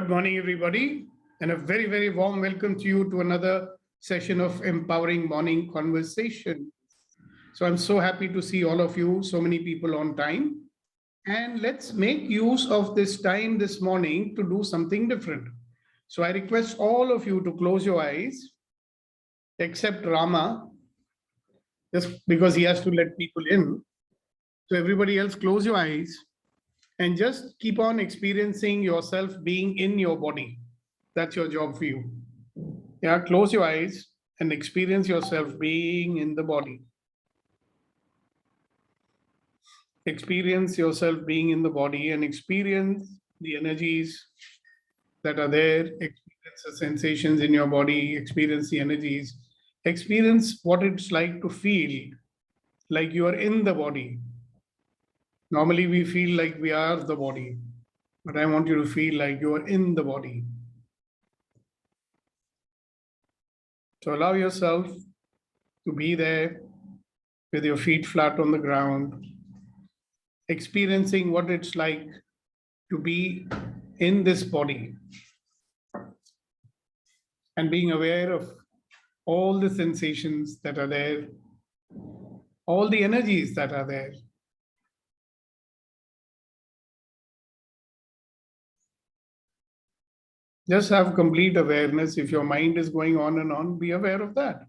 Good morning, everybody, and a very, very warm welcome to you to another session of Empowering Morning Conversation. So I'm so happy to see all of you, so many people on time. And let's make use of this time this morning to do something different. So I request all of you to close your eyes, except Rama, just because he has to let people in. So everybody else, close your eyes and just keep on experiencing yourself being in your body. That's your job for you. Yeah, close your eyes and experience yourself being in the body. Experience yourself being in the body and experience the energies that are there. Experience the sensations in your body, experience the energies, experience what it's like to feel like you are in the body. Normally, we feel like we are the body, but I want you to feel like you are in the body. So allow yourself to be there with your feet flat on the ground, experiencing what it's like to be in this body and being aware of all the sensations that are there, all the energies that are there. Just have complete awareness. If your mind is going on and on, be aware of that.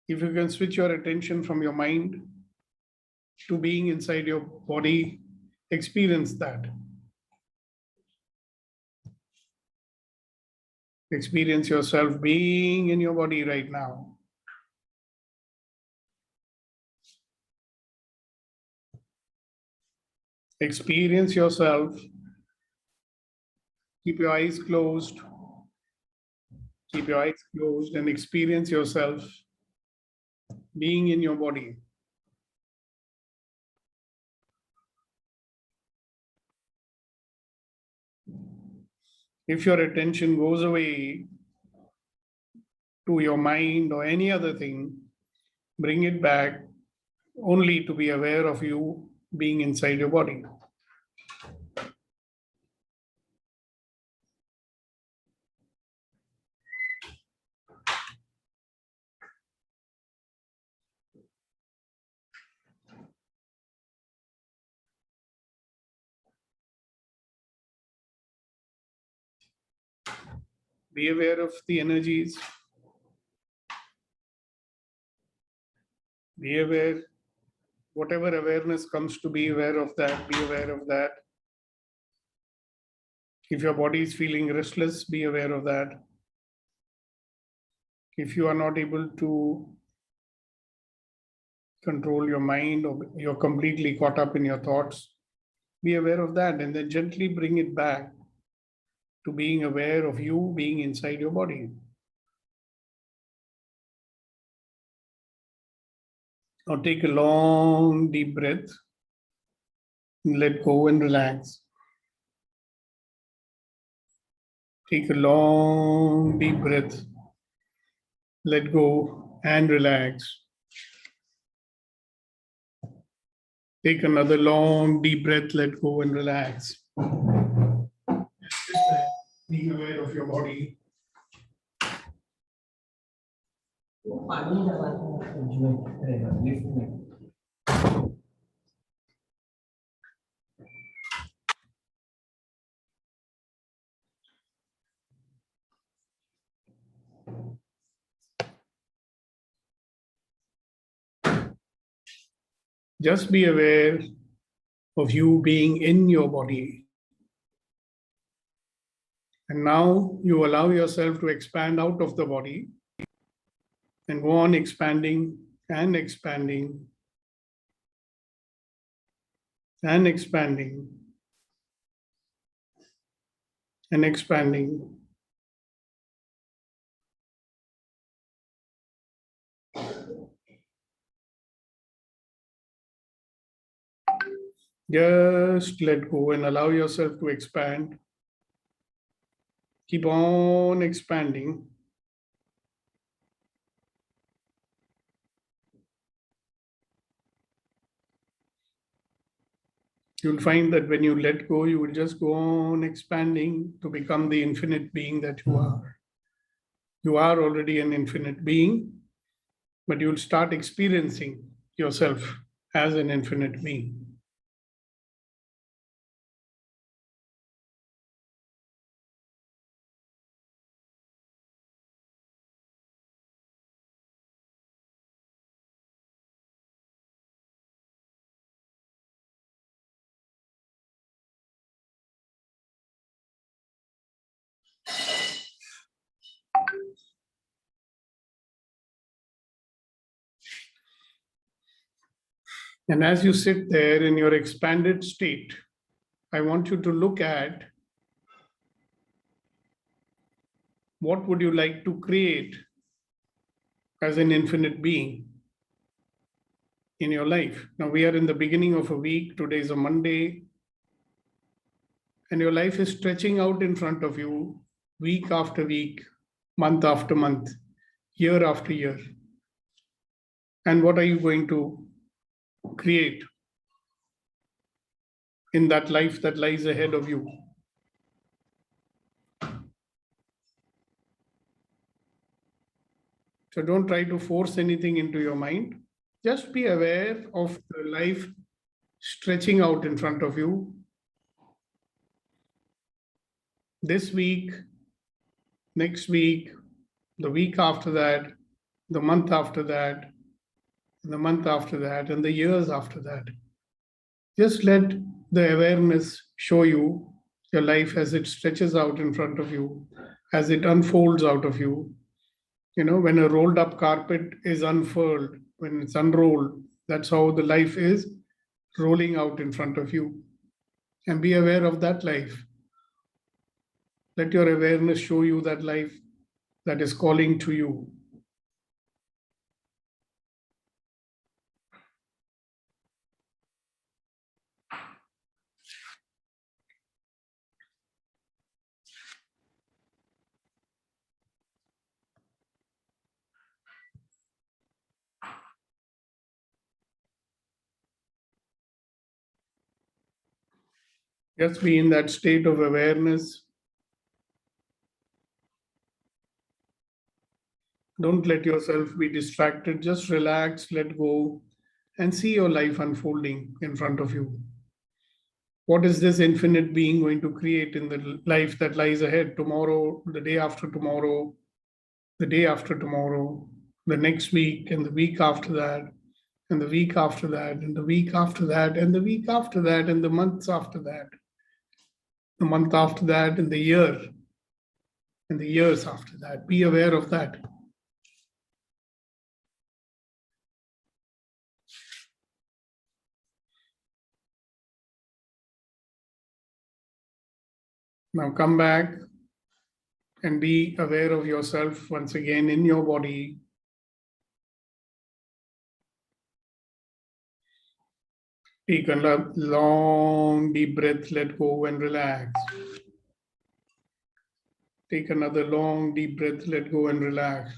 If you can switch your attention from your mind to being inside your body, experience that. Experience yourself being in your body right now. Experience yourself. Keep your eyes closed. Keep your eyes closed and experience yourself being in your body. If your attention goes away to your mind or any other thing, bring it back only to be aware of you being inside your body. Be aware of the energies. Be aware, whatever awareness comes to be aware of that, be aware of that. If your body is feeling restless, be aware of that. If you are not able to control your mind or you're completely caught up in your thoughts, be aware of that and then gently bring it back to being aware of you being inside your body. Now take a long, deep breath. Let go and relax. Take a long, deep breath. Let go and relax. Take another long, deep breath. Let go and relax. Being aware of your body. Just be aware of you being in your body. And now you allow yourself to expand out of the body and go on expanding and expanding and expanding and expanding. Just let go and allow yourself to expand. Keep on expanding. You'll find that when you let go, you will just go on expanding to become the infinite being that you are. You are already an infinite being, but you'll start experiencing yourself as an infinite being. And as you sit there in your expanded state, I want you to look at what would you like to create as an infinite being in your life. Now we are in the beginning of a week. Today is a Monday. And your life is stretching out in front of you week after week, month after month, year after year. And what are you going to create in that life that lies ahead of you? So don't try to force anything into your mind. Just be aware of the life stretching out in front of you. This week, next week, the week after that, the month after that, the month after that, and the years after that. Just let the awareness show you your life as it stretches out in front of you, as it unfolds out of you. You know, when a rolled up carpet is unfurled, when it's unrolled, that's how the life is rolling out in front of you. And be aware of that life. Let your awareness show you that life that is calling to you. Just be in that state of awareness. Don't let yourself be distracted. Just relax, let go, and see your life unfolding in front of you. What is this infinite being going to create in the life that lies ahead? Tomorrow, the day after tomorrow, the day after tomorrow, the next week, and the week after that, and the week after that, and the week after that, and the week after that, and the months after that, the month after that, and the year, and the years after that. Be aware of that. Now come back and be aware of yourself once again in your body. Take a long, deep breath, let go and relax. Take another long, deep breath, let go and relax.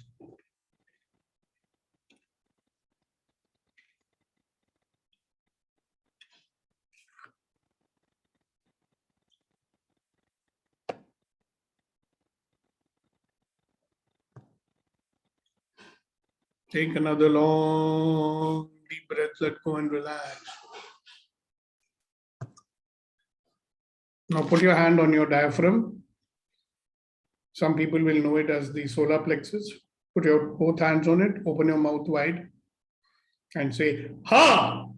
Take another long, deep breath, let go and relax. Now put your hand on your diaphragm. Some people will know it as the solar plexus. Put your both hands on it, open your mouth wide, and say, Ha!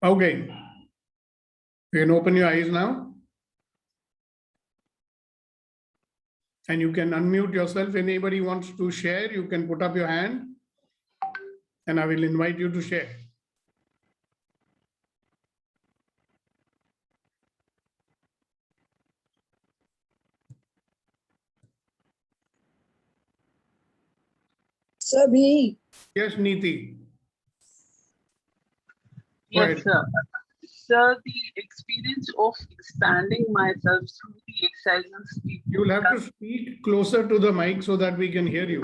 Okay. You can open your eyes now. And you can unmute yourself. If anybody wants to share, you can put up your hand and I will invite you to share. Sabhi, Yes, Neeti. Yes, sir. Sir, the experience of expanding myself through the exercises. You'll have to speak closer to the mic so that we can hear you.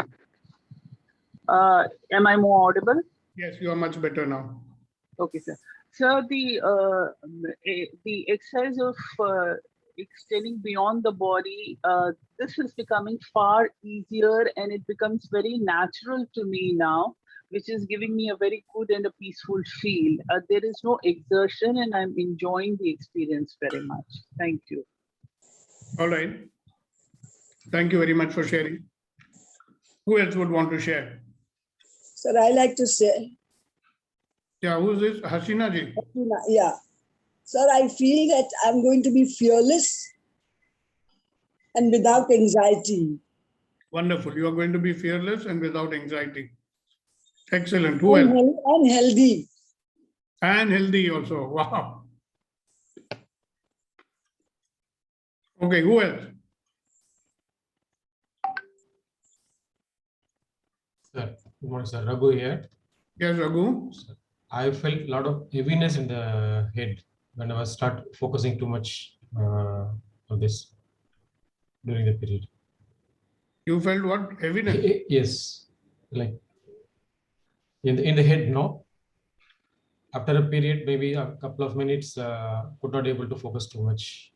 Am I more audible? Yes, you are much better now. Okay, sir. Sir, the exercise of extending beyond the body, this is becoming far easier and it becomes very natural to me now, which is giving me a very good and a peaceful feel. There is no exertion and I'm enjoying the experience very much. Thank you. All right. Thank you very much for sharing. Who else would want to share? Sir, I like to say, Yeah, who's this? Hasina ji. yeah. Sir, I feel that I'm going to be fearless and without anxiety. Wonderful. You are going to be fearless and without anxiety. Excellent. Who else? And healthy. And healthy also. Wow. Okay, who else? Sir, good morning, sir. Raghu here. Yes, Raghu. Sir, I felt a lot of heaviness in the head when I was start focusing too much on this during the period. You felt what? Heaviness? Yes, like in the head, no. After a period, maybe a couple of minutes, could not able to focus too much.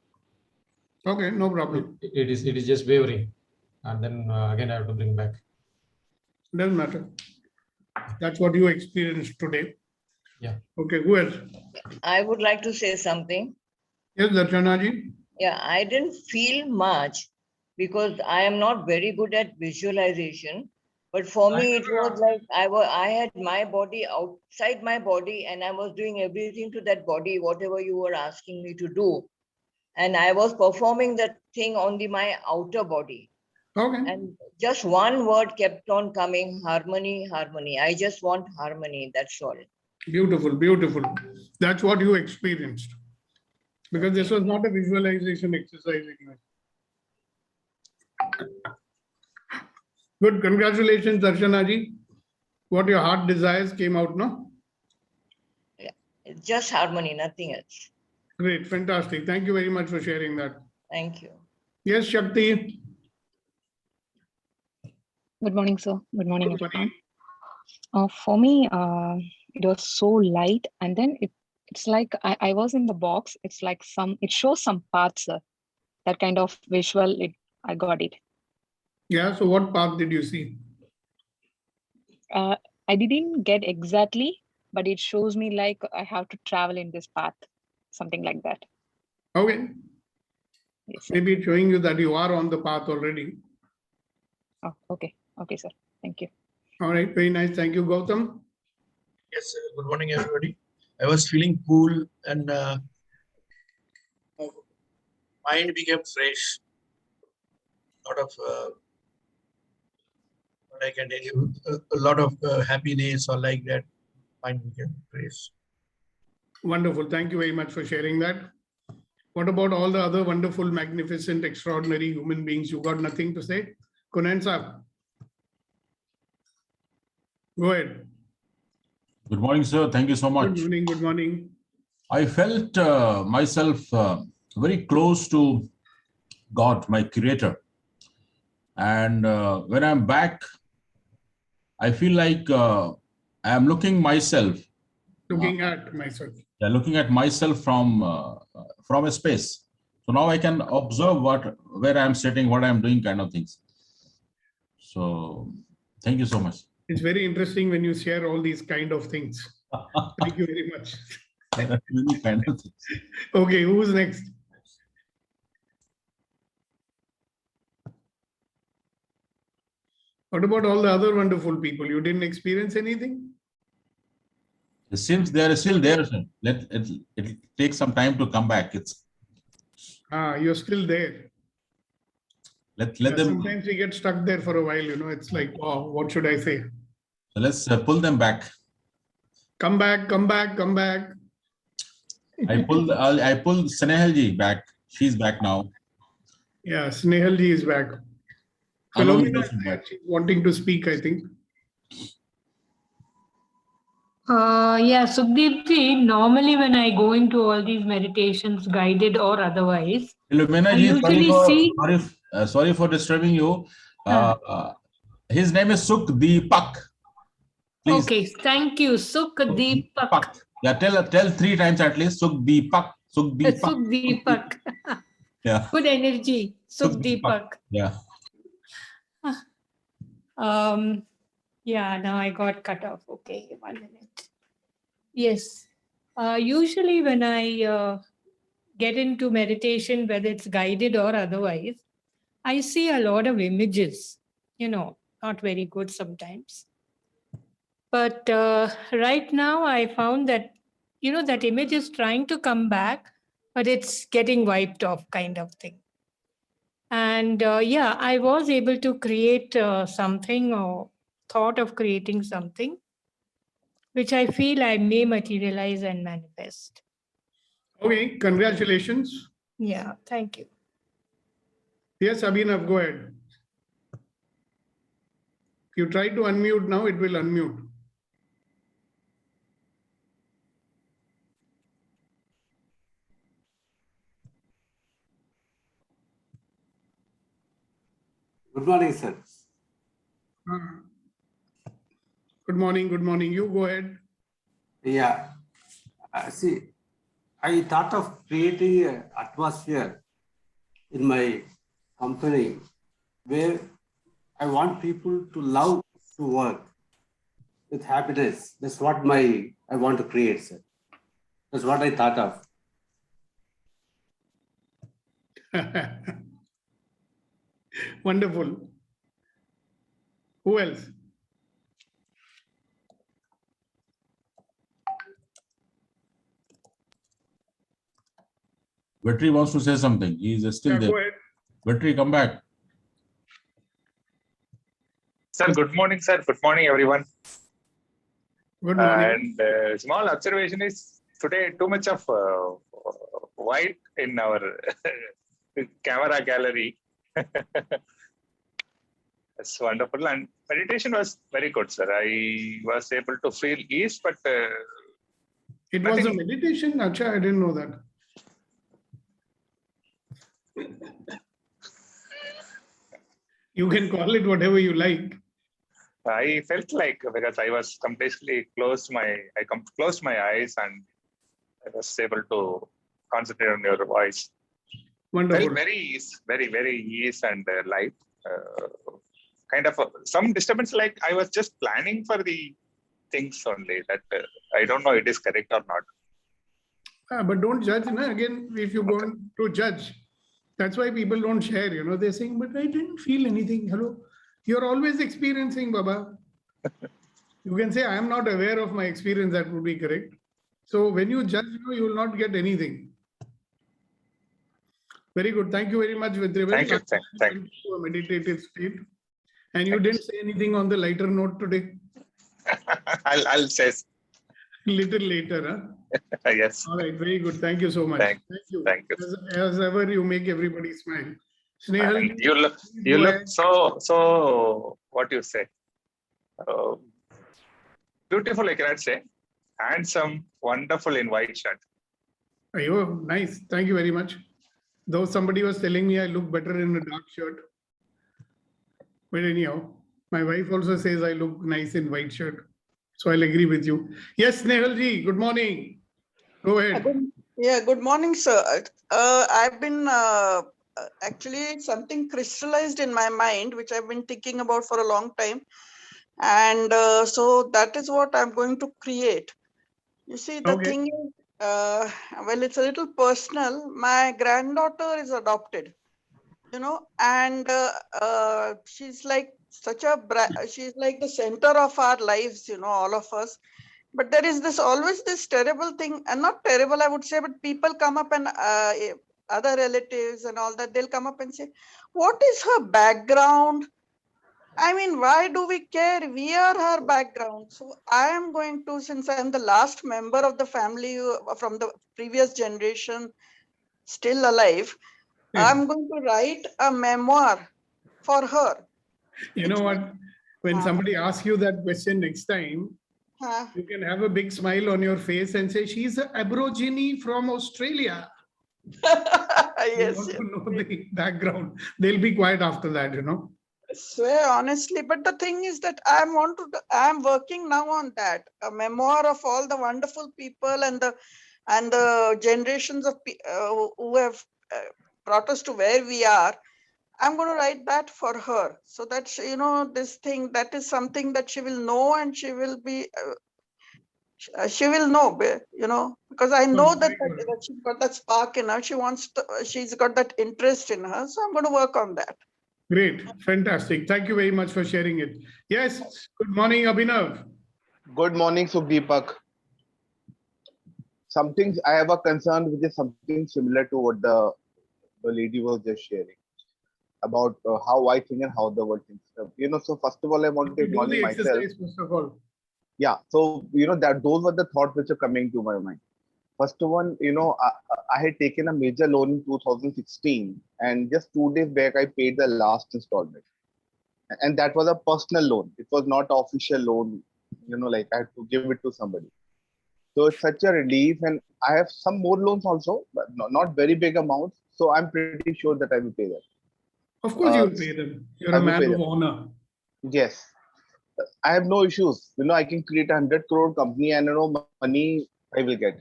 Okay, no problem. It is just wavering, and then again I have to bring back. Doesn't matter. That's what you experienced today. Yeah. Okay, who else? I would like to say something. Yes, Darshana ji. Yeah, I didn't feel much because I am not very good at visualization. But for me, it was like I had my body outside my body and I was doing everything to that body, whatever you were asking me to do. And I was performing that thing on my outer body. Okay. And just one word kept on coming, harmony, harmony. I just want harmony, that's all. Beautiful, beautiful. That's what you experienced. Because this was not a visualization exercise. Good, congratulations, Darshana ji. What your heart desires came out, no? Yeah, it's just harmony, nothing else. Great, fantastic. Thank you very much for sharing that. Thank you. Yes, Shakti. Good morning, sir. Good morning. Good morning. For me, it was so light, and then it's like I was in the box. It's like it shows some parts, sir. That kind of visual, I got it. Yeah, so what path did you see? I didn't get exactly, but it shows me like I have to travel in this path, something like that. Okay. Yes, sir. Maybe it's showing you that you are on the path already. Oh, okay. Okay, sir. Thank you. All right, very nice. Thank you, Gautam. Yes, sir. Good morning, everybody. I was feeling cool and mind became fresh. Lot of what I can tell you, a lot of happiness or like that. Mind became fresh. Wonderful. Thank you very much for sharing that. What about all the other wonderful, magnificent, extraordinary human beings? You got nothing to say? Kunan sir. Go ahead. Good morning, sir. Thank you so much. Good morning. Good morning. I felt myself very close to God, my creator. And when I'm back, I feel like I am looking myself. Looking at myself. Yeah, looking at myself from a space. So now I can observe where I'm sitting, what I'm doing, kind of things. So thank you so much. It's very interesting when you share all these kind of things. Thank you very much. Really kind of things. Okay, who's next? What about all the other wonderful people? You didn't experience anything? It seems they are still there. Sir. It'll take some time to come back. You're still there. Let them. Sometimes we get stuck there for a while, it's like, wow, what should I say? So let's pull them back. Come back, come back, come back. I pulled Snehalji back. She's back now. Yeah, Snehalji is back. Anu is Philomena also back. is wanting to speak, I think. Yeah, Sukhdeep, normally when I go into all these meditations, guided or otherwise, Ilumina I ji, usually see. sorry for disturbing you. His name is Sukhdeepak. Please. Okay, thank you, Sukhdeepak. Yeah, tell 3 times at least. Sukhdeepak. Sukhdeepak. Sukhdeepak. Yeah. Good energy, Sukhdeepak. Yeah. Yeah, now I got cut off. Okay, 1 minute. Yes. Usually when I get into meditation, whether it's guided or otherwise, I see a lot of images, not very good sometimes. But right now I found that, that image is trying to come back, but it's getting wiped off kind of thing. And yeah, I was able to create something or thought of creating something, which I feel I may materialize and manifest. Okay, congratulations. Yeah, thank you. Yes, Abhinav, go ahead. If you try to unmute now, it will unmute. Good morning, sir. Good morning. Good morning. You go ahead. Yeah. See, I thought of creating an atmosphere in my company where I want people to love to work with happiness. That's what I want to create, sir. That's what I thought of. Wonderful. Who else? Vetri wants to say something. He is still there. Go ahead. Vetri, come back. Sir, good morning, sir. Good morning, everyone. Good morning. And small observation is today too much of white in our camera gallery. That's wonderful. And meditation was very good, sir. I was able to feel ease, but it was a meditation? Acha, I didn't know that. You can call it whatever you like. I felt like, because I was completely closed my eyes and I was able to concentrate on your voice. Wonderful. Felt very ease and light. Kind of some disturbance, like I was just planning for the things only that I don't know it is correct or not. But don't judge. Again, if you go to judge, that's why people don't share. They're saying, but I didn't feel anything. Hello. You're always experiencing, Baba. You can say, I am not aware of my experience. That would be correct. So when you judge, you will not get anything. Very good. Thank you very much, Vedrivel. Thank you. Thank you. To a meditative state. And you didn't say anything on the lighter note today. I'll say little later, huh? Yes. All right. Very good. Thank you so much. Thank you. As ever, you make everybody smile. Snehal, you look so what you say, beautiful, I cannot say, handsome, wonderful in white shirt. Oh, nice. Thank you very much. Though somebody was telling me I look better in a dark shirt. But anyhow, my wife also says I look nice in white shirt. So I'll agree with you. Yes, Snehalji, good morning. Go ahead. Good morning, sir. I've been actually something crystallized in my mind, which I've been thinking about for a long time. And so that is what I'm going to create. You see, the thing is, well, it's a little personal. My granddaughter is adopted, and she's like she's like the center of our lives, all of us. But there is always this terrible thing, and not terrible, I would say, but people come up and other relatives and all that, they'll come up and say, what is her background? I mean, why do we care? We are her background. So I am going to, since I am the last member of the family from the previous generation still alive, I'm going to write a memoir for her. You know what? When somebody asks you that question next time, Huh. You can have a big smile on your face and say, she's an Aborigine from Australia. You Yes, want yes. to know the background. They'll be quiet after that, you know. I swear honestly, but the thing is that I'm working now on that, a memoir of all the wonderful people and the generations of who have brought us to where we are. I'm going to write that for her, so that this thing, that is something that she will know, and she will be she will know, because I know that she's got that spark in her. She's got that interest in her, so I'm going to work on that. Great. Fantastic. Thank you very much for sharing it. Yes. Good morning, Abhinav. Good morning, Subdeepak. Something I have a concern which is something similar to what the lady was just sharing about how I think and how the world thinks. So first of all, I want to acknowledge myself. First of all. Yeah. So, that those were the thoughts which are coming to my mind. First one, I had taken a major loan in 2016, and just 2 days back, I paid the last installment. And that was a personal loan. It was not an official loan, like I had to give it to somebody. So it's such a relief. And I have some more loans also, but not very big amounts. So I'm pretty sure that I will pay them. Of course, you'll pay them. You're a man of honor. Yes. I have no issues. I can create a 100 crore company and money I will get.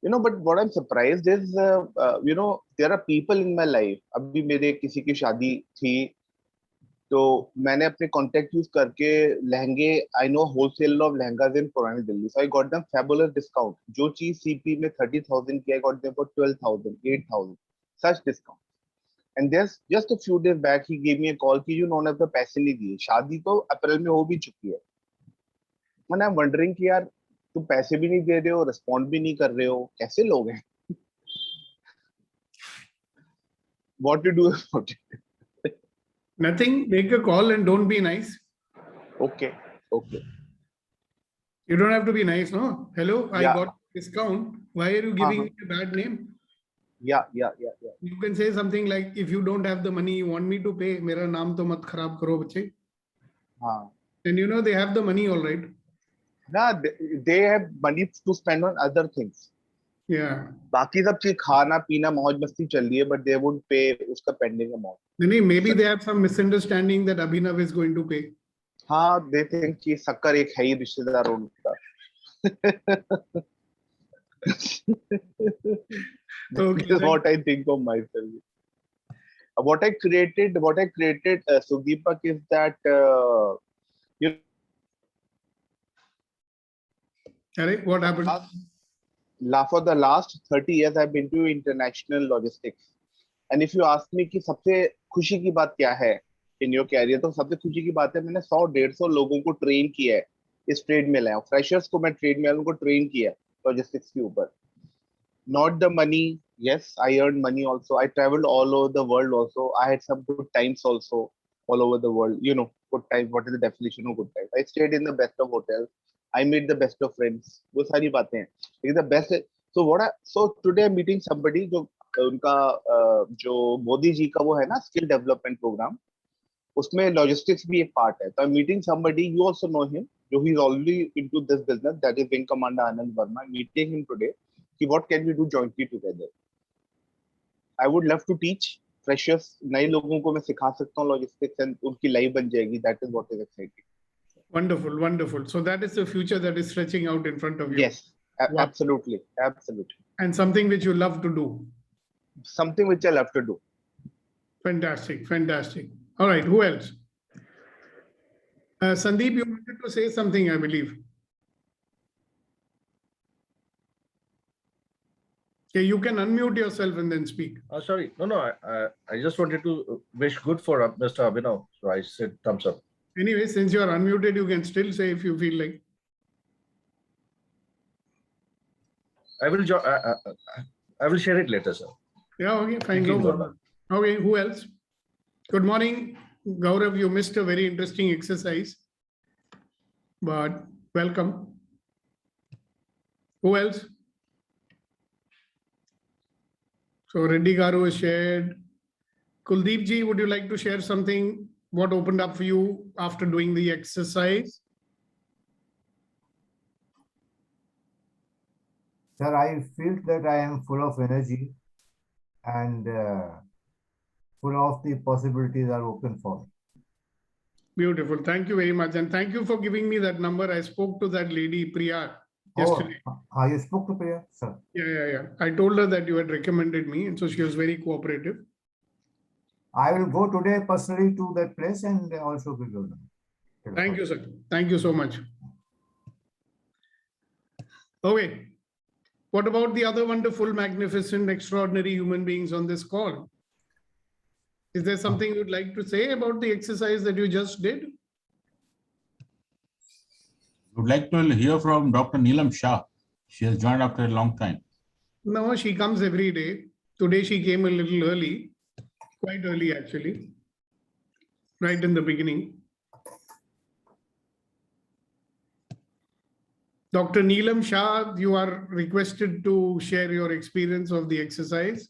But what I'm surprised is, there are people in my life. अभी मेरे किसी की शादी थी, तो मैंने अपने contact use करके लहंगे, I know wholesaler of lehengas in पुरानी Delhi, so I got them fabulous discount. जो चीज CP में 30,000 की, I got them for 12,000, 8,000, such discount. And there's just a few days back, he gave me a call कि उन्होंने अपने पैसे नहीं दिए. शादी तो अप्रैल में हो भी चुकी है. And I'm wondering कि यार तुम पैसे भी नहीं दे रहे हो, रिस्पॉन्ड भी नहीं कर रहे हो, कैसे लोग हैं? What to do about it? Nothing. Make a call and don't be nice. Okay. You don't have to be nice, no? Hello, I Yeah. got discount. Why are you giving me a bad name? Yeah. You can say something like, if you don't have the money you want me to pay, मेरा नाम तो मत खराब करो बच्चे. हाँ. And they have the money all right. Nah, they have money to spend on other things. Yeah. बाकी सब चीज खाना पीना मौज मस्ती चल रही है, but they would pay उसका pending amount. Maybe they have some misunderstanding that Abhinav is going to pay. हाँ, they think कि शक्कर एक है ही रिश्तेदार उनका. This is what I think of myself. What I created, Subdeepak, is that what happened? For the last 30 years, I've been to international logistics. And if you ask me कि सबसे खुशी की बात क्या है in your career, तो सबसे खुशी की बात है मैंने 100-150 लोगों को ट्रेन किया है इस ट्रेड में लाया. फ्रेशर्स को मैं ट्रेड में उनको ट्रेन किया लॉजिस्टिक्स के ऊपर. Not the money. Yes, I earned money also. I traveled all over the world also. I had some good times also all over the world. Good times. What is the definition of good times? I stayed in the best of hotels. I made the best of friends. वो सारी बातें हैं. The best. So today I'm meeting somebody जो उनका जो मोदी जी का वो है ना skill development program. उसमें logistics भी एक part है. So I'm meeting somebody. You also know him. He's already into this business. That is Wing Commander Anand Verma. I'm meeting him today. What can we do jointly together? I would love to teach freshers. नए लोगों को मैं सिखा सकता हूँ logistics and उनकी life बन जाएगी. That is what is exciting. Wonderful, wonderful. So that is the future that is stretching out in front of you. Yes, absolutely. And something which you love to do. Something which I love to do. Fantastic. All right, who else? Sandeep, you wanted to say something, I believe. Okay, you can unmute yourself and then speak. Sorry, no. I just wanted to wish good for Mr. Abhinav, so I said thumbs up. Anyway, since you are unmuted, you can still say if you feel like. I will share it later, sir. Yeah, okay, fine. No problem. Okay, who else? Good morning, Gaurav. You missed a very interesting exercise, but welcome. Who else? So Reddy Garu is shared. Kuldeep ji, would you like to share something? What opened up for you after doing the exercise? Sir, I feel that I am full of energy and full of the possibilities are open for me. Beautiful. Thank you very much. And thank you for giving me that number. I spoke to that lady, Priya, yesterday. Oh, you spoke to Priya, sir? Yeah. I told her that you had recommended me, and so she was very cooperative. I will go today personally to that place and also give you them. Thank you, sir. Thank you so much. Okay. What about the other wonderful, magnificent, extraordinary human beings on this call? Is there something you'd like to say about the exercise that you just did? I would like to hear from Dr. Neelam Shah. She has joined after a long time. No, she comes every day. Today she came a little early, quite early actually, right in the beginning. Dr. Neelam Shah, you are requested to share your experience of the exercise.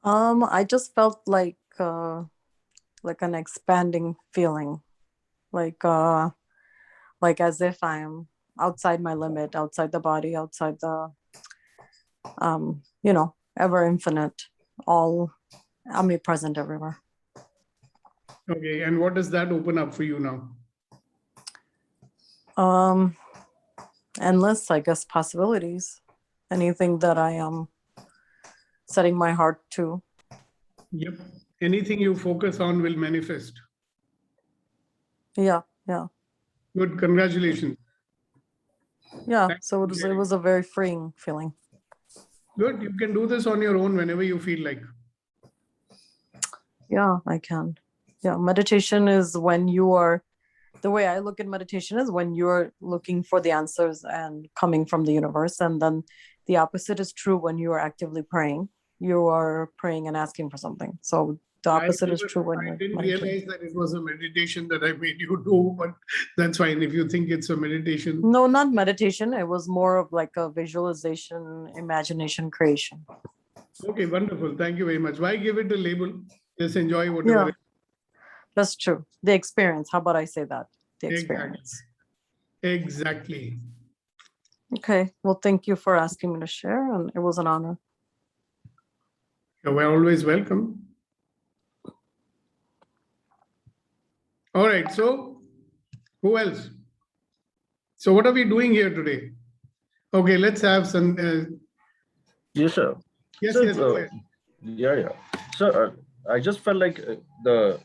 I just felt like an expanding feeling, like as if I'm outside my limit, outside the body, outside the, ever infinite, all omnipresent everywhere. Okay, and what does that open up for you now? Endless, I guess, possibilities. Anything that I am setting my heart to. Yep. Anything you focus on will manifest. Yeah. Good. Congratulations. Yeah. So it was a very freeing feeling. Good. You can do this on your own whenever you feel like. Yeah, I can. Yeah. Meditation is when you are, the way I look at meditation is when you're looking for the answers and coming from the universe. And then the opposite is true when you are actively praying. You are praying and asking for something. So the opposite is true when I you're didn't meditating. realize that it was a meditation that I made you do, but that's fine if you think it's a meditation. No, not meditation. It was more of like a visualization, imagination, creation. Okay, wonderful. Thank you very much. Why give it a label? Just enjoy whatever. Yeah, that's true. The experience. How about I say that? The experience. Exactly. Okay. Well, thank you for asking me to share, and it was an honor. You're always welcome. All right. So, who else? So, what are we doing here today? Okay, let's have some. Yes, sir. Yes, So, yes. Go ahead. Yeah. So, I just felt like the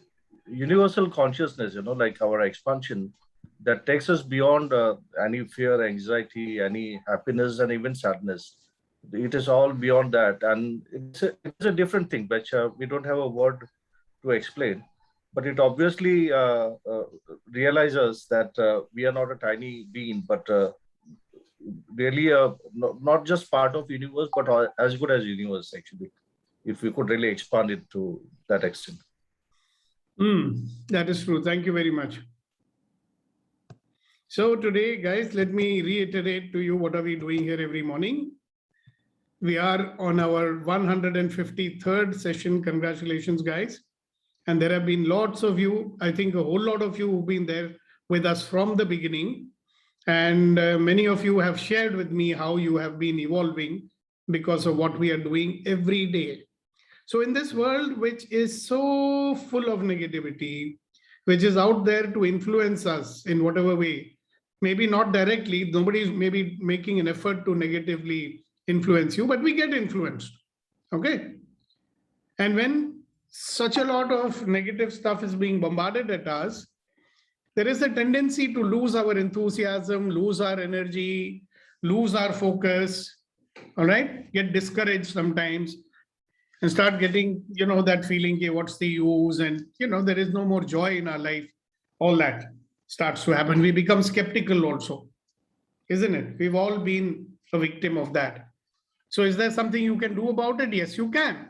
universal consciousness, like our expansion that takes us beyond any fear, anxiety, any happiness, and even sadness. It is all beyond that. And it's a different thing, which we don't have a word to explain. But it obviously realizes that we are not a tiny being, but really not just part of universe, but as good as universe, actually, if we could really expand it to that extent. That is true. Thank you very much. So today, guys, let me reiterate to you what are we doing here every morning. We are on our 153rd session. Congratulations, guys. And there have been lots of you, I think a whole lot of you who've been there with us from the beginning. And many of you have shared with me how you have been evolving because of what we are doing every day. So in this world, which is so full of negativity, which is out there to influence us in whatever way, maybe not directly, nobody's maybe making an effort to negatively influence you, but we get influenced. Okay. And when such a lot of negative stuff is being bombarded at us, there is a tendency to lose our enthusiasm, lose our energy, lose our focus, all right? Get discouraged sometimes and start getting, that feeling, okay, what's the use? And, there is no more joy in our life. All that starts to happen. We become skeptical also, isn't it? We've all been a victim of that. So is there something you can do about it? Yes, you can.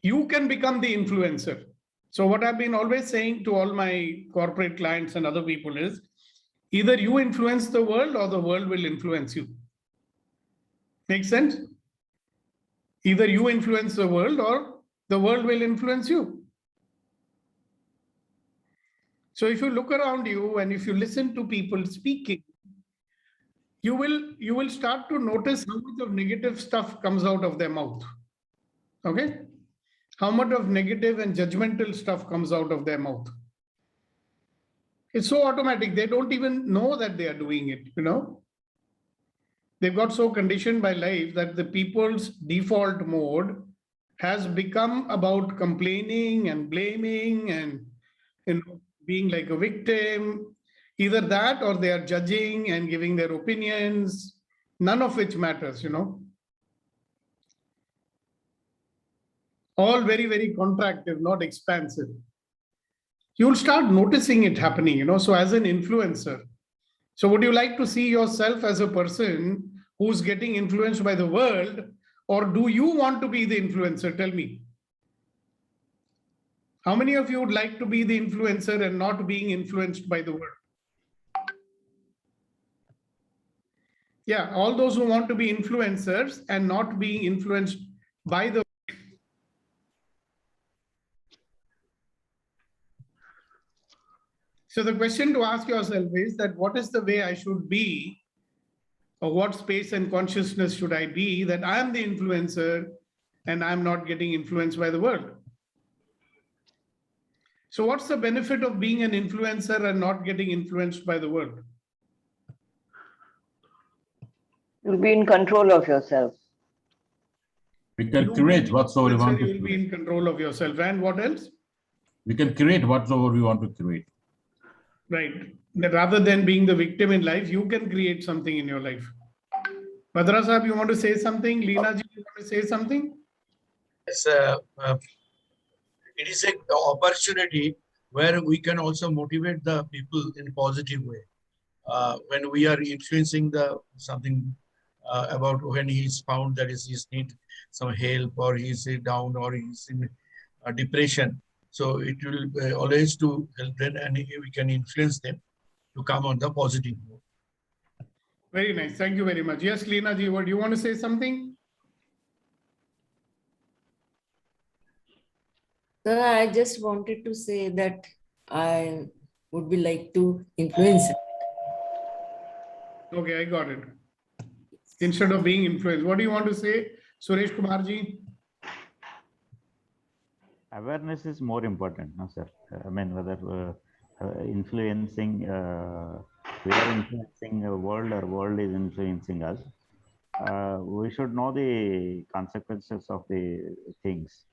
You can become the influencer. So what I've been always saying to all my corporate clients and other people is either you influence the world or the world will influence you. Make sense? Either you influence the world or the world will influence you. So if you look around you and if you listen to people speaking, you will start to notice how much of negative stuff comes out of their mouth. Okay? How much of negative and judgmental stuff comes out of their mouth. It's so automatic. They don't even know that they are doing it, you know. They've got so conditioned by life that the people's default mode has become about complaining and blaming and, you know, being like a victim. Either that or they are judging and giving their opinions, none of which matters, you know. All very, very contractive, not expansive. You'll start noticing it happening, you know. So as an influencer, so would you like to see yourself as a person who's getting influenced by the world, or do you want to be the influencer? Tell me. How many of you would like to be the influencer and not being influenced by the world? Yeah, all those who want to be influencers and not being influenced by the world. So the question to ask yourself is that what is the way I should be, or what space and consciousness should I be that I am the influencer and I'm not getting influenced by the world? So what's the benefit of being an influencer and not getting influenced by the world? You'll be in control of yourself. We can create whatsoever we want to You'll be in control of yourself. And what else? We can create whatsoever we want to create. Right. That rather than being the victim in life, you can create something in your life. Bhadra Sahab, you want to say something? Leena ji, you want to say something? Yes, it is an opportunity where we can also motivate the people in a positive way. When we are influencing something about when he's found that he's need some help, or he's down, or he's in depression. So it will always to help them, and we can influence them to come on the positive mode. Very nice. Thank you very much. Yes, Leena ji, what do you want to say something? Sir, I just wanted to say that I would be like to influence. Okay, I got it. Instead of being influenced, what do you want to say, Suresh Kumar ji? Awareness is more important, no, sir. I mean, whether influencing, we are influencing the world or world is influencing us. We should know the consequences of the things.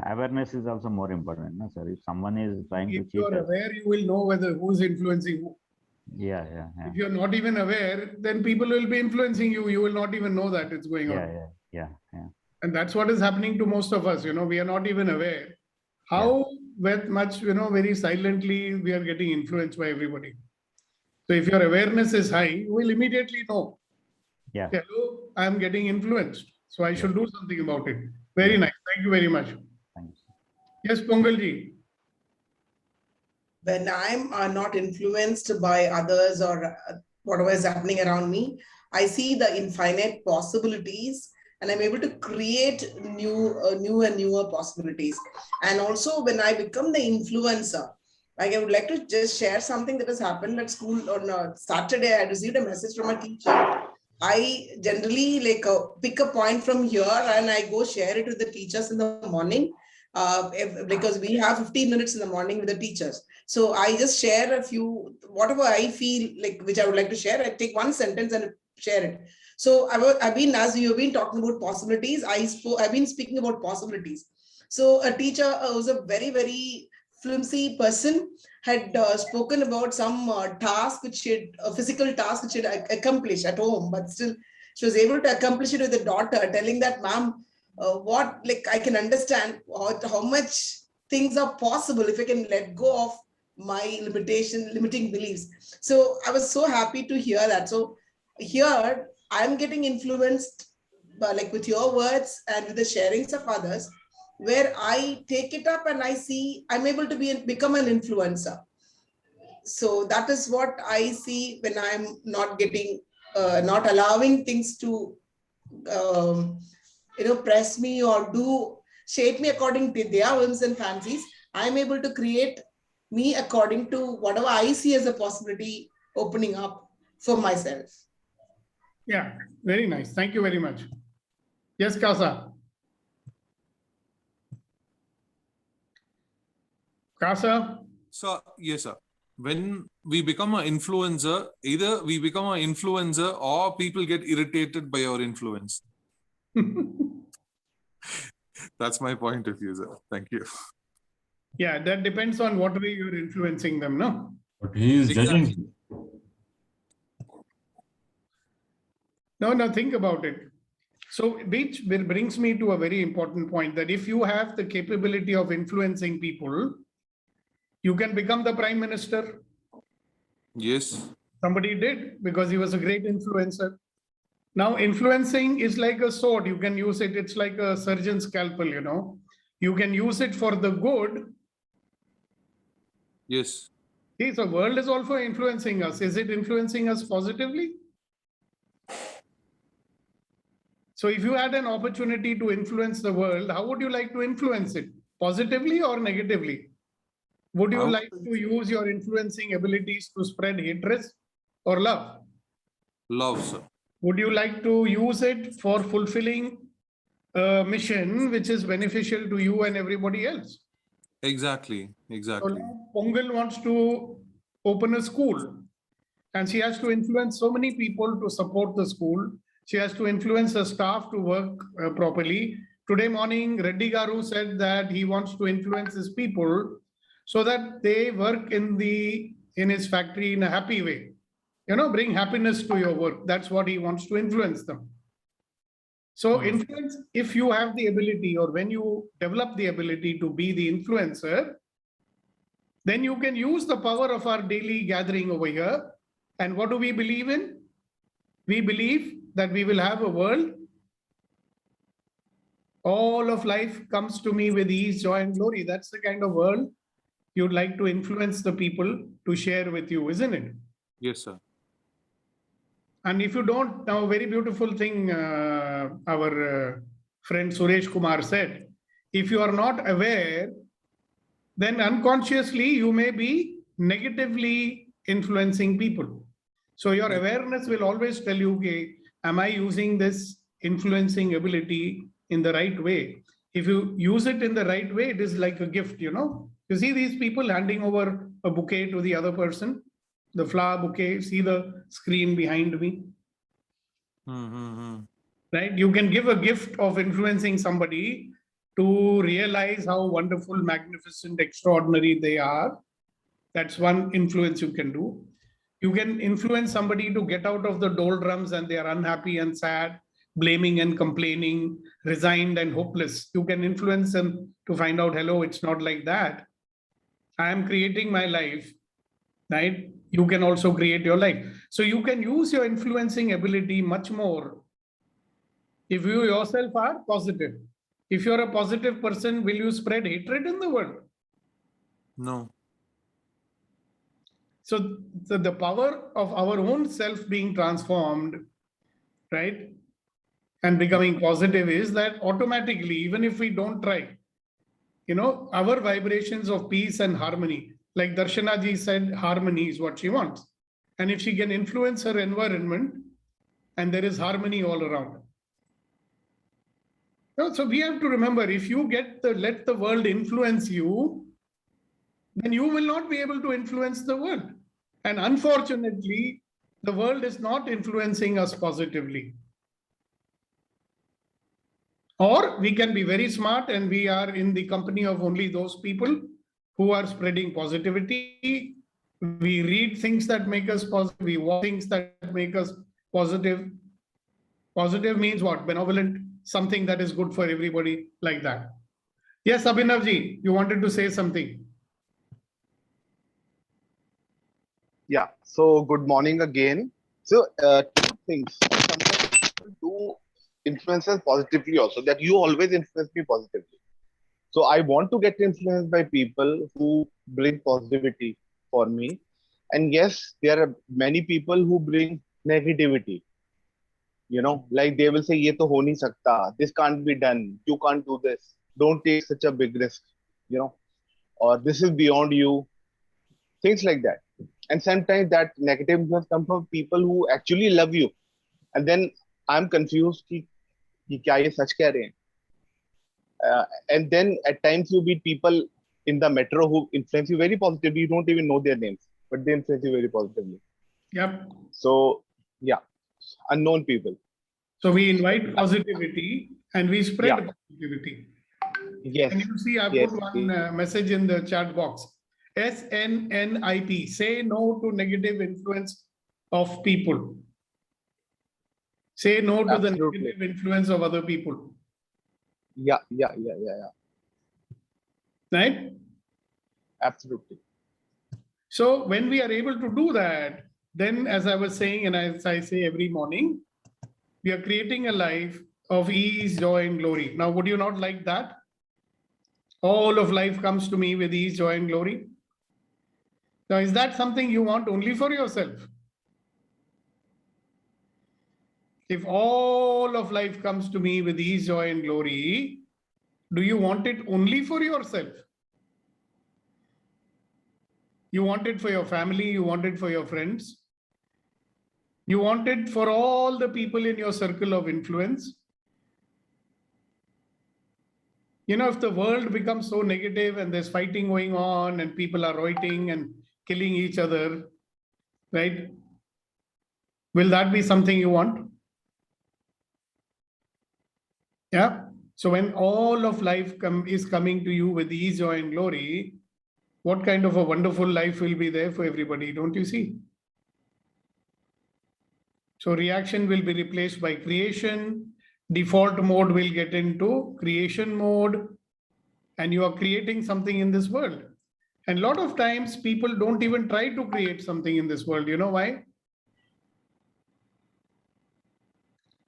Awareness is also more important, no, sir. If someone is trying to cheat us. If you are aware, you will know whether who's influencing who. Yeah. If you're not even aware, then people will be influencing you. You will not even know that it's going on. Yeah. And that's what is happening to most of us. You know, we are not even aware how much, you know, very silently we are getting influenced by everybody. So if your awareness is high, you will immediately know. Yeah. Hello, I am getting influenced. So I should do something about it. Very nice. Thank you very much. Thanks. Yes, Pongalji. When I'm not influenced by others or whatever is happening around me, I see the infinite possibilities, and I'm able to create new and newer possibilities. And also when I become the influencer, like I would like to just share something that has happened at school. On Saturday, I received a message from a teacher. I generally pick a point from here and I go share it with the teachers in the morning. Because we have 15 minutes in the morning with the teachers. So I just share a few, whatever I feel like, which I would like to share. I take one sentence and share it. So I've been, as you've been talking about possibilities, I've been speaking about possibilities. So a teacher who's a very, very flimsy person had spoken about some task, a physical task which she had accomplished at home, but still she was able to accomplish it with the daughter, telling that, ma'am, I can understand how much things are possible if I can let go of my limiting beliefs. So I was so happy to hear that. So here I'm getting influenced with your words and with the sharings of others, where I take it up and I see I'm able to become an influencer. So that is what I see when I'm not not allowing things to press me or shape me according to their whims and fancies. I'm able to create me according to whatever I see as a possibility opening up for myself. Yeah, very nice. Thank you very much. Yes, Kasa. Kasa? So, yes, sir. When we become an influencer, either we become an influencer or people get irritated by our influence. That's my point of view, sir. Thank you. Yeah, that depends on what way you're influencing them, no? But he is judging. No, think about it. So, which brings me to a very important point, that if you have the capability of influencing people, you can become the prime minister. Yes. Somebody did, because he was a great influencer. Now, influencing is like a sword. You can use it. It's like a surgeon's scalpel, you know. You can use it for the good. Yes. See, the world is also influencing us. Is it influencing us positively? So if you had an opportunity to influence the world, how would you like to influence it? Positively or negatively? Would you like to use your influencing abilities to spread hatred or love? Love, sir. Would you like to use it for fulfilling a mission which is beneficial to you and everybody else? Exactly. Exactly. So Pongal wants to open a school, and she has to influence so many people to support the school. She has to influence the staff to work properly. Today morning, Reddy Garu said that he wants to influence his people so that they work in his factory in a happy way. You know, bring happiness to your work. That's what he wants to influence them. So influence, if you have the ability, or when you develop the ability to be the influencer, then you can use the power of our daily gathering over here. And what do we believe in? We believe that we will have a world. All of life comes to me with ease, joy, and glory. That's the kind of world you'd like to influence the people to share with you, isn't it? Yes, sir. And if you don't, now a very beautiful thing our friend Suresh Kumar said, if you are not aware, then unconsciously you may be negatively influencing people. So your awareness will always tell you, okay, am I using this influencing ability in the right way? If you use it in the right way, it is like a gift, you know. You see these people handing over a bouquet to the other person, the flower bouquet, see the screen behind me. Right? You can give a gift of influencing somebody to realize how wonderful, magnificent, extraordinary they are. That's one influence you can do. You can influence somebody to get out of the doldrums and they are unhappy and sad, blaming and complaining, resigned and hopeless. You can influence them to find out, hello, it's not like that. I am creating my life, right? You can also create your life. So you can use your influencing ability much more if you yourself are positive. If you're a positive person, will you spread hatred in the world? No. So the power of our own self being transformed, right, and becoming positive is that automatically, even if we don't try, you know, our vibrations of peace and harmony, like Darshana ji said, harmony is what she wants. And if she can influence her environment, and there is harmony all around. So we have to remember, if you let the world influence you, then you will not be able to influence the world. And unfortunately, the world is not influencing us positively. Or we can be very smart and we are in the company of only those people who are spreading positivity. We read things that make us positive. We watch things that make us positive. Positive means what? Benevolent, something that is good for everybody, like that. Yes, Abhinavji, you wanted to say something. Yeah, so good morning again. So two things. Sometimes people do influence us positively also, that you always influence me positively. So I want to get influenced by people who bring positivity for me. And yes, there are many people who bring negativity. You know, like they will say, ye to ho nahi sakta, this can't be done, you can't do this, don't take such a big risk, you know, or this is beyond you, things like that. And sometimes that negative influence comes from people who actually love you and then I'm confused कि क्या ये सच कह रहे हैं? And then at times you meet people in the metro who influence you very positively. You don't even know their names, but they influence you very positively. Yep. So yeah, unknown people. So we invite positivity and we spread Yeah. positivity. Yes. And you see, I Yes. put one message in the chat box. SNNIP, say no to negative influence of people. Say no to the Absolutely. negative influence of other people. Yeah. Right? Absolutely. So when we are able to do that, then as I was saying, and as I say every morning, we are creating a life of ease, joy, and glory. Now, would you not like that? All of life comes to me with ease, joy, and glory. Now, is that something you want only for yourself? If all of life comes to me with ease, joy, and glory, do you want it only for yourself? You want it for your family, you want it for your friends, you want it for all the people in your circle of influence. You know, if the world becomes so negative and there's fighting going on and people are rioting and killing each other, right? Will that be something you want? Yeah. So when all of life is coming to you with ease, joy, and glory, what kind of a wonderful life will be there for everybody, don't you see? So reaction will be replaced by creation. Default mode will get into creation mode. And you are creating something in this world. And a lot of times people don't even try to create something in this world. You know why?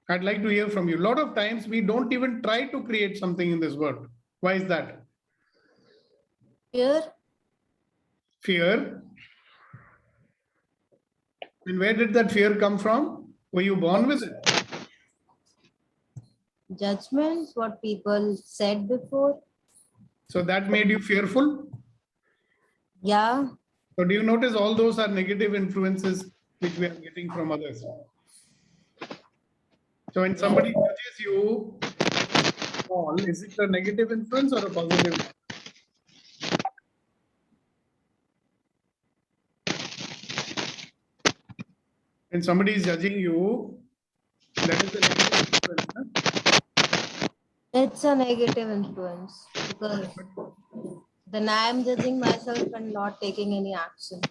I'd like to hear from you. A lot of times we don't even try to create something in this world. Why is that? Fear. Fear. And where did that fear come from? Were you born with it? Judgments, what people said before. So that made you fearful? Yeah. So do you notice all those are negative influences which we are getting from others? So when somebody judges you, is it a negative influence or a positive? When somebody is judging you, that is a negative influence. Huh? It's a negative influence because then I am judging myself and not taking any action.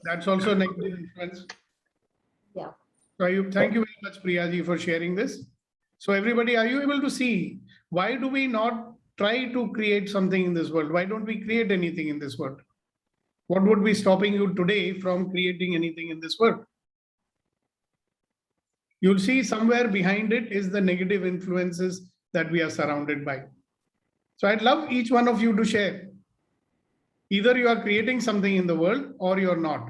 That's also a negative influence. Yeah. So thank you very much, Priyaji, for sharing this. So everybody, are you able to see why do we not try to create something in this world? Why don't we create anything in this world? What would be stopping you today from creating anything in this world? You'll see somewhere behind it is the negative influences that we are surrounded by. So I'd love each one of you to share. Either you are creating something in the world or you're not.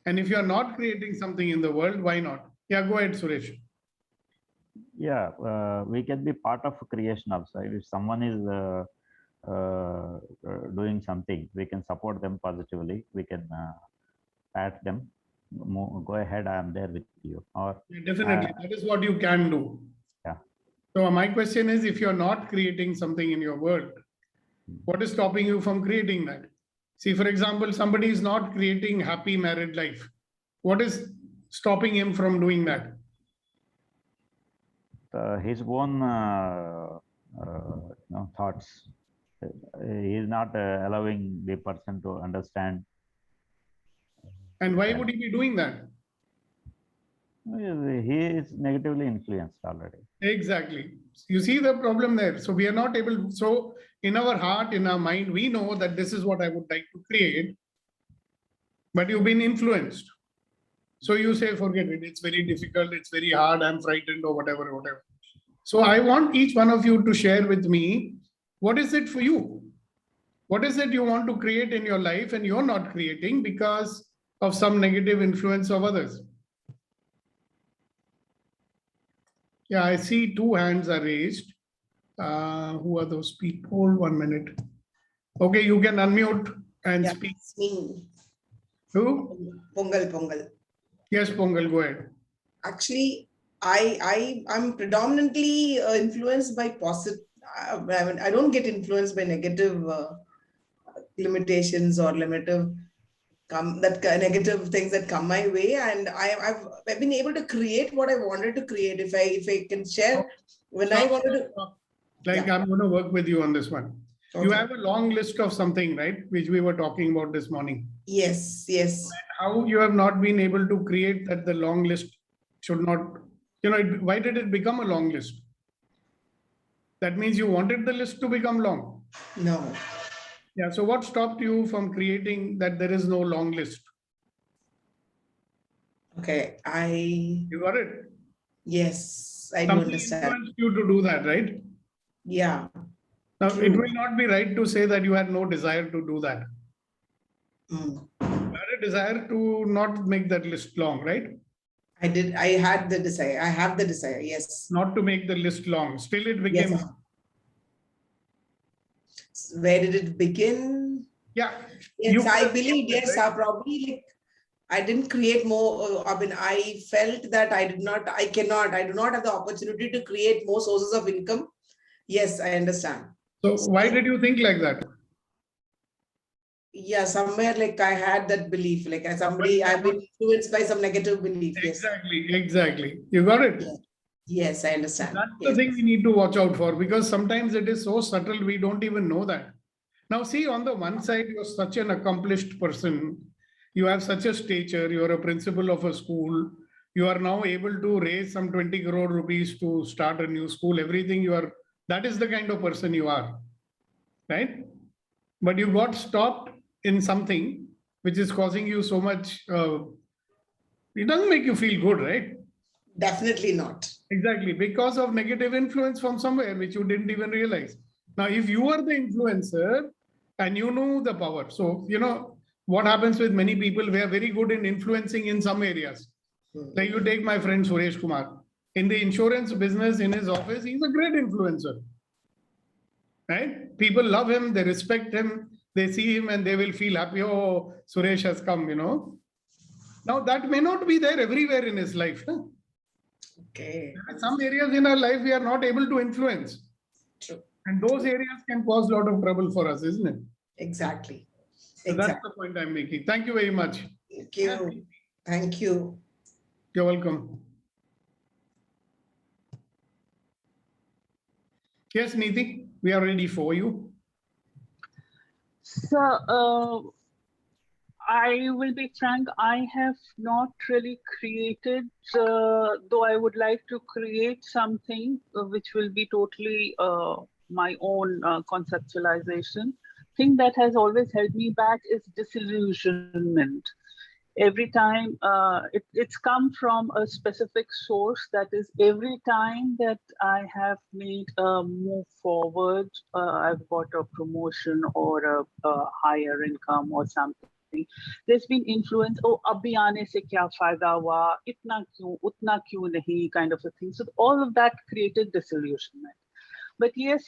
And if you're not creating something in the world, why not? Yeah, go ahead, Suresh. Yeah, we can be part of creation also. If someone is doing something, we can support them positively. We can pat them. Go ahead, I am there with you. Or definitely, that is what you can do. Yeah. So my question is, if you're not creating something in your world, what is stopping you from creating that? See, for example, somebody is not creating happy married life. What is stopping him from doing that? His own thoughts. He is not allowing the person to understand. And why would he be doing that? He is negatively influenced already. Exactly. You see the problem there. So we are not able to, so in our heart, in our mind, we know that this is what I would like to create, but you've been influenced. So you say, forget it. It's very difficult. It's very hard. I'm frightened or whatever. So I want each one of you to share with me, what is it for you? What is it you want to create in your life and you're not creating because of some negative influence of others? Yeah, I see 2 hands are raised. Who are those people? 1 minute. Okay, you can unmute and speak. It's me. Who? Pongal. Yes, Pongal, go ahead. Actually, I'm predominantly influenced by positive. I mean, I don't get influenced by negative limitations or negative things that come my way, and I've been able to create what I wanted to create. If I can share, when I wanted to, like I'm going to work with you on this one. You Okay. have a long list of something, right, which we were talking about this morning. Yes, yes. How you have not been able to create that the long list should not, why did it become a long list? That means you wanted the list to become long. No. Yeah. So what stopped you from creating that there is no long list? Okay. You got it? Yes, I do Something understand. influenced you to do that, right? Yeah. Now, True. it will not be right to say that you had no desire to do that. Mm. You had a desire to not make that list long, right? I had the desire. I have the desire. Yes. Not to make the list long. Still, it became. Yes. Where did it begin? Yeah. Yes, I believe, yes, probably like I didn't create more. I mean, I felt that I do not have the opportunity to create more sources of income. Yes, I understand. So why did you think like that? Yeah, somewhere like I had that belief, like I've been influenced by some negative belief. Yes. Exactly. You got it? Yes, I understand. That's the thing we need to watch out for, because sometimes it is so subtle we don't even know that. Now, see, on the one side, you're such an accomplished person. You have such a stature. You're a principal of a school. You are now able to raise some 20 crore rupees to start a new school. Everything you are, that is the kind of person you are, right? But you got stopped in something which is causing you so much. It doesn't make you feel good, right? Definitely not. Exactly, because of negative influence from somewhere which you didn't even realize. Now, if you are the influencer and you know the power, so what happens with many people, we are very good in influencing in some areas. Like you take my friend Suresh Kumar. In the insurance business, in his office, he's a great influencer. Right? People love him, they respect him, they see him and they will feel happy. Oh, Suresh has come, Now, that may not be there everywhere in his life. Huh? Okay. There are some areas in our life we are not able to influence. True. And those areas can cause a lot of trouble for us, isn't it? Exactly. So that's the point I'm making. Thank you very much. Thank you. Thank you. You're welcome. Yes, Neeti, we are ready for you. So, I will be frank, I have not really created, though I would like to create something which will be totally my own conceptualization. Thing that has always held me back is disillusionment. Every time it's come from a specific source, that is every time that I have made a move forward, I've got a promotion or a higher income or something. There's been influence, oh, abhi aane se kya fayda hua, itna kyun, utna kyun nahi, kind of a thing. So all of that created disillusionment. But yes,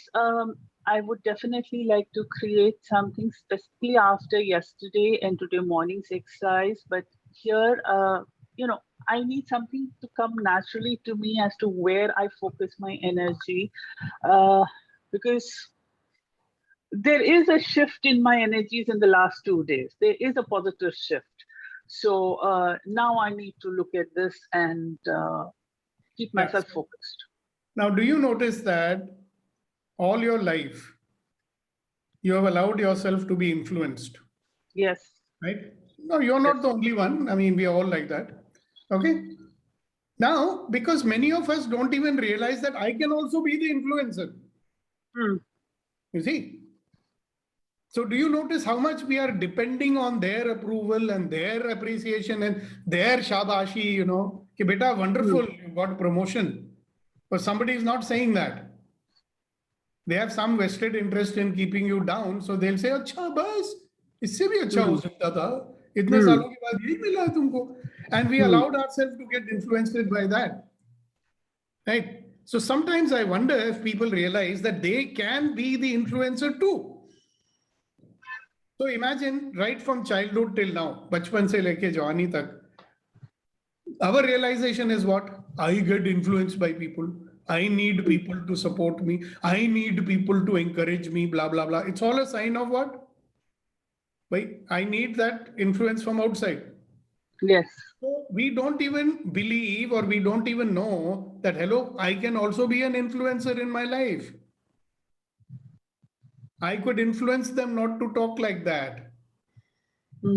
I would definitely like to create something specifically after yesterday and today morning's exercise. But here, I need something to come naturally to me as to where I focus my energy, because there is a shift in my energies in the last 2 days. There is a positive shift. So now I need to look at this and keep myself focused. Now, do you notice that all your life, you have allowed yourself to be influenced? Yes. Right? No, you're not the only one. I mean, we are all like that. Okay. Now, because many of us don't even realize that I can also be the influencer. You see? So do you notice how much we are depending on their approval and their appreciation and their shabashi, ki beta, wonderful, you got promotion. But somebody is not saying that. They have some vested interest in keeping you down. So they'll say, acha, bas, isse bhi acha ho sakta tha. Itne saalon ke baad yahi mila hai tumko. And we allowed ourselves to get influenced by that. Right? So sometimes I wonder if people realize that they can be the influencer too. So imagine right from childhood till now, bachpan se leke jawani tak, Our realization is what? I get influenced by people. I need people to support me. I need people to encourage me, blah, blah, blah. It's all a sign of what? Right? I need that influence from outside. Yes. So we don't even believe or we don't even know that, hello, I can also be an influencer in my life. I could influence them not to talk like that.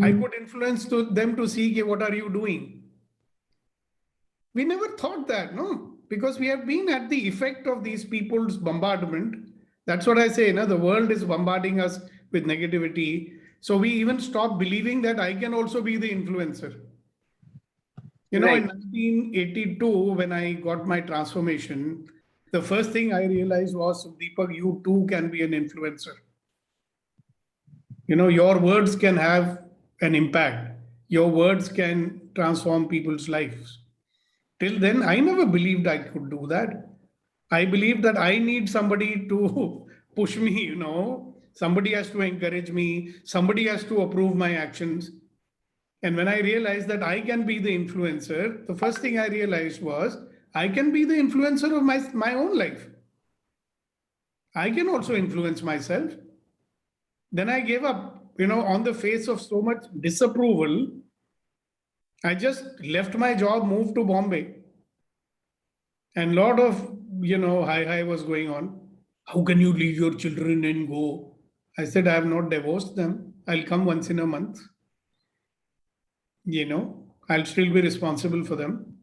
I could influence them to see, what are you doing? We never thought that, no, because we have been at the effect of these people's bombardment. That's what I say, the world is bombarding us with negativity. So we even stop believing that I can also be the influencer. In 1982, when I got my transformation, the first thing I realized was, Deepak, you too can be an influencer. Your words can have an impact. Your words can transform people's lives. Till then, I never believed I could do that. I believed that I need somebody to push me, somebody has to encourage me, somebody has to approve my actions. And when I realized that I can be the influencer, the first thing I realized was I can be the influencer of my own life. I can also influence myself. Then I gave up, on the face of so much disapproval. I just left my job, moved to Bombay. And a lot of, hi was going on. How can you leave your children and go? I said, I have not divorced them. I'll come once in a month. I'll still be responsible for them.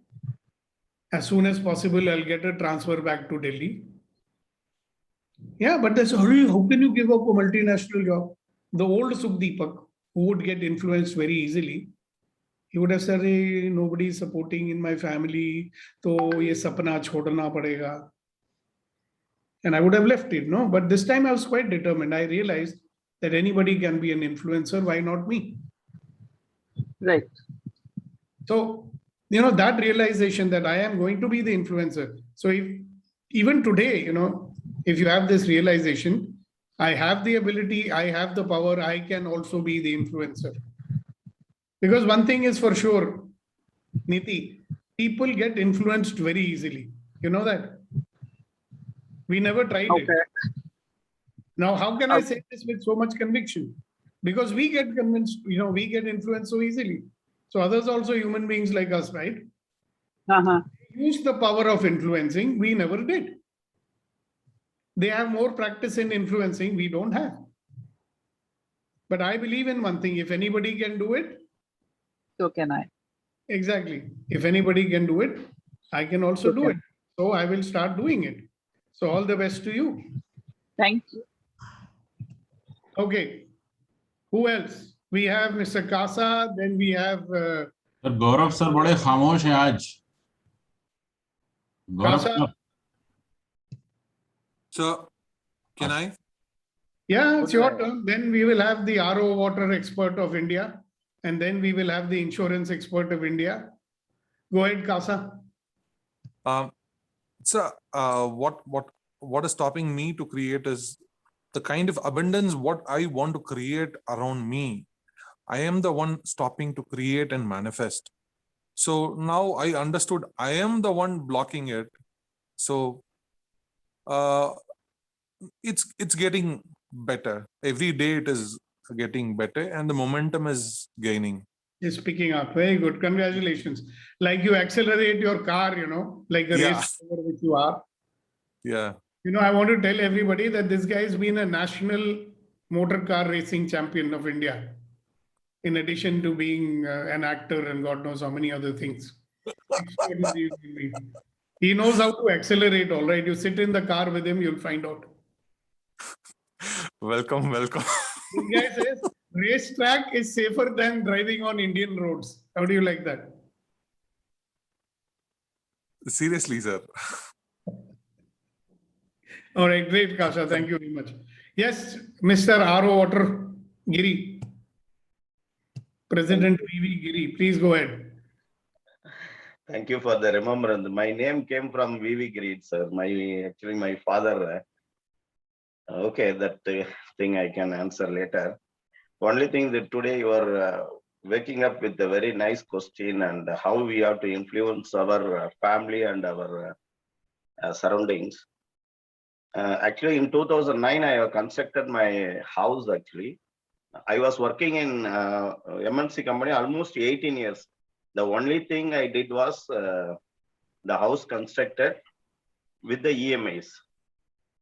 As soon as possible, I'll get a transfer back to Delhi. Yeah, but that's how can you give up a multinational job? The old Sukhdeepak, who would get influenced very easily, he would have said, hey, nobody is supporting in my family, so ye sapna chhodna padega. And I would have left it, no? But this time I was quite determined. I realized that anybody can be an influencer, why not me? Right. So, that realization that I am going to be the influencer. So even today, if you have this realization, I have the ability, I have the power, I can also be the influencer. Because one thing is for sure, Niti, people get influenced very easily. You know that? We never tried it. Now, how can I say this with so much conviction? Because we get convinced, we get influenced so easily. So others also human beings like us, right? Use the power of influencing, we never did. They have more practice in influencing, we don't have. But I believe in one thing, if anybody can do it, so can I. Exactly. If anybody can do it, I can also do it. So I will start doing it. So all the best to you. Thank you. Okay. Who else? We have Mr. Kasa, then we have... Sir, Gaurav sir, bade khamosh hai aaj. Gaurav Kasa? sir. So, can I? Yeah, it's your turn. Then we will have the RO water expert of India. And then we will have the insurance expert of India. Go ahead, Kasa. So, what is stopping me to create is the kind of abundance what I want to create around me. I am the one stopping to create and manifest. So now I understood I am the one blocking it. So it's getting better. Every day it is getting better and the momentum is gaining. It's picking up. Very good. Congratulations. Like you accelerate your car, like a race driver which you are. Yeah. I want to tell everybody that this guy has been a national motor car racing champion of India, in addition to being an actor and God knows how many other things. He knows how to accelerate, all right. You sit in the car with him, you'll find out. Welcome. This guy says racetrack is safer than driving on Indian roads. How do you like that? Seriously, sir. All right, great, Kasha. Thank you very much. Yes, Mr. RO Water Giri, President VV Giri, please go ahead. Thank you for the remembrance. My name came from VV Giri, sir. Actually, my father. Okay, that thing I can answer later. Only thing that today your waking up with a very nice question and how we have to influence our family and our surroundings. Actually, in 2009, I have constructed my house. Actually, I was working in MNC company almost 18 years. The only thing I did was the house constructed with the EMIs.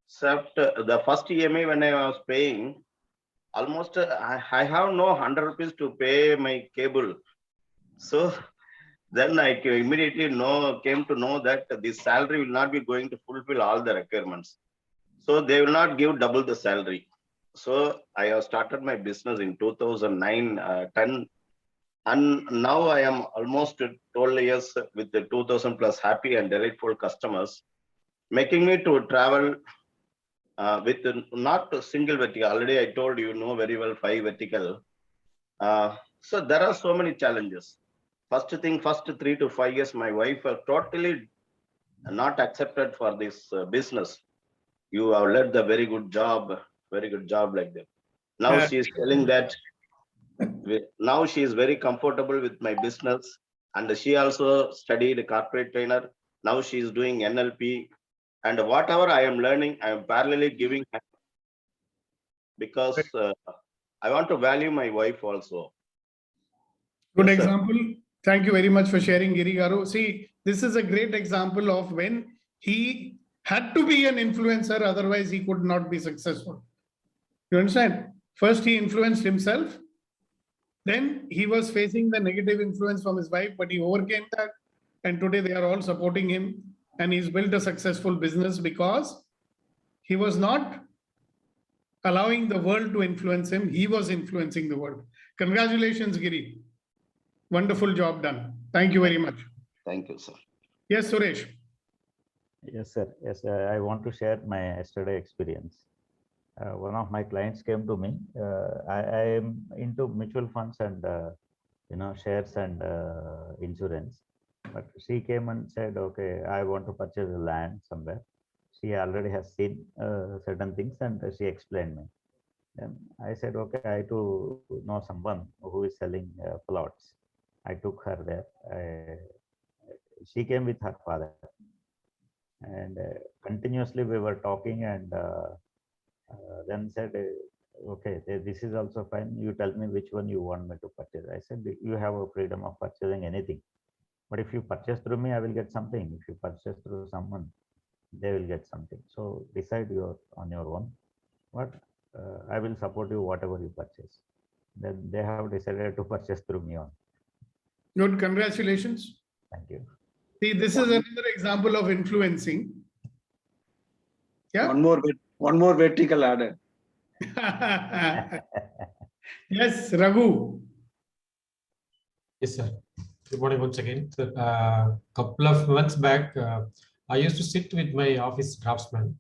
Except the first EMI when I was paying, almost I have no 100 rupees to pay my cable. So then I immediately came to know that this salary will not be going to fulfill all the requirements. So they will not give double the salary. So I have started my business in 2009, 10. And now I am almost 12 years with the 2000 plus happy and delightful customers, making me to travel with not a single vertical. Already I told you know very well 5 vertical. So there are so many challenges. First 3 to 5 years, my wife was totally not accepted for this business. You have led the very good job like that. Now she is telling that now she is very comfortable with my business, and she also studied corporate trainer. Now she is doing NLP, and whatever I am learning, I am parallelly giving her, because I want to value my wife also. Good Yes, sir. example. Thank you very much for sharing, Giri Garu. See, this is a great example of when he had to be an influencer, otherwise he could not be successful. You understand? First he influenced himself, then he was facing the negative influence from his wife, but he overcame that, and today they are all supporting him, and he's built a successful business because he was not allowing the world to influence him, he was influencing the world. Congratulations, Giri. Wonderful job done. Thank you very much. Thank you, sir. Yes, Suresh. Yes, sir. Yes, I want to share my yesterday experience. One of my clients came to me. I am into mutual funds and shares and insurance. But she came and said, "Okay, I want to purchase a land somewhere." She already has seen certain things, and she explained me. Then I said, "Okay, I too know someone who is selling plots." I took her there. She came with her father, and continuously we were talking, and then said, "Okay, this is also fine. You tell me which one you want me to purchase." I said, "You have a freedom of purchasing anything, but if you purchase through me, I will get something. If you purchase through someone, they will get something. So decide on your own. But I will support you whatever you purchase." Then they have decided to purchase through me on. Good, congratulations. Thank you. See, this is another example of influencing. Yeah. One more vertical added. Yes, Raghu. Yes, sir. Good morning once again. So, couple of months back, I used to sit with my office draftsman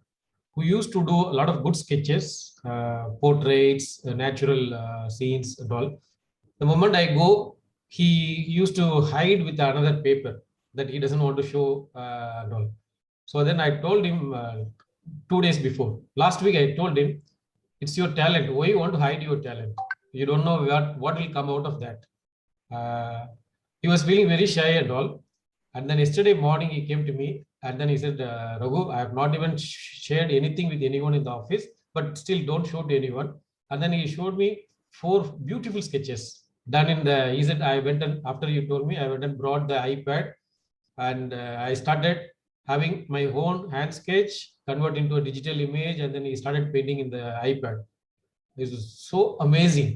who used to do a lot of good sketches, portraits, natural scenes and all. The moment I go, he used to hide with another paper that he doesn't want to show and all. So then I told him 2 days before. Last week I told him, "It's your talent. Why you want to hide your talent? You don't know what will come out of that." He was feeling very shy and all. And then yesterday morning he came to me and then he said, "Raghu, I have not even shared anything with anyone in the office, but still don't show to anyone." And then he showed me 4 beautiful sketches done in the, he said, "I went and after you told me, I went and brought the iPad and I started having my own hand sketch, convert into a digital image, and then he started painting in the iPad." This is so amazing.